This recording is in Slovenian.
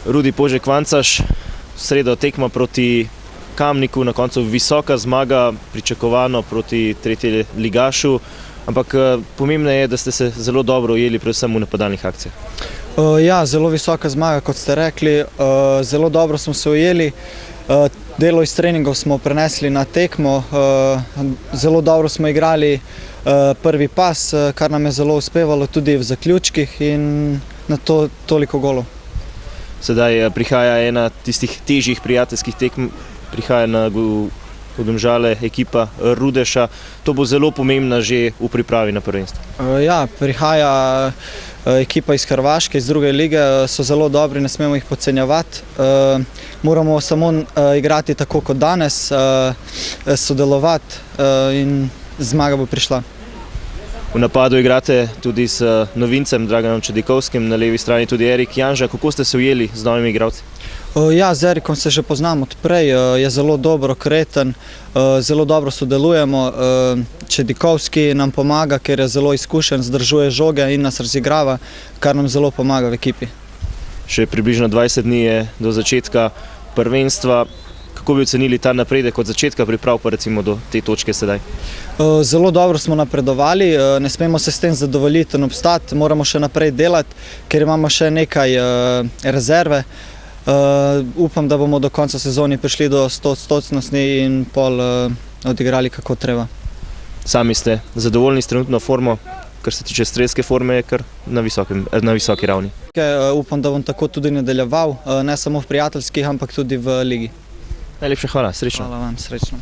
Rudi Požek-Vancaš, sredo tekma proti Kamniku, na koncu visoka zmaga, pričakovano proti tretji ligašu, ampak pomembno je, da ste se zelo dobro ujeli, predvsem v napadalnih akcijah. Ja, zelo visoka zmaga, kot ste rekli, zelo dobro smo se ujeli, delo iz treningov smo prenesli na tekmo, zelo dobro smo igrali prvi pas, kar nam je zelo uspevalo tudi v zaključkih in na to toliko golov. Sedaj prihaja ena tistih težjih prijateljskih tekm, prihaja v Domžale ekipa Rudeša. To bo zelo pomembna že v pripravi na prvenstvo. Ja, prihaja ekipa iz Hrvaške, iz druge lige, so zelo dobri, ne smemo jih podcenjevati. Moramo samo igrati tako kot danes, sodelovati in zmaga bo prišla. V napadu igrate tudi s novincem Draganom Čedikovskim, na levi strani tudi Erik Janža. Kako ste se ujeli z novimi igralci? Ja, z Erikom se že poznam od prej, je zelo dobro, kreten, zelo dobro sodelujemo. Čedikovski nam pomaga, ker je zelo izkušen, zdržuje žoge in nas razigrava, kar nam zelo pomaga v ekipi. Še približno 20 dni je do začetka prvenstva. Kako bi ocenili ta napredek od začetka priprav pa recimo do te točke sedaj? Zelo dobro smo napredovali, ne smemo se s tem zadovoljiti in obstati, moramo še naprej delati, ker imamo še nekaj rezerve. Upam, da bomo do konca sezoni prišli do 100% in pol odigrali kako treba. Sami ste zadovoljni s trenutno formo, kar se tiče strelske forme, je kar na visoki ravni? Upam, da bom tako tudi nadaljeval, ne samo v prijateljskih, ampak tudi v ligi. Najlepša hvala, srečno. Hvala vam, srečno.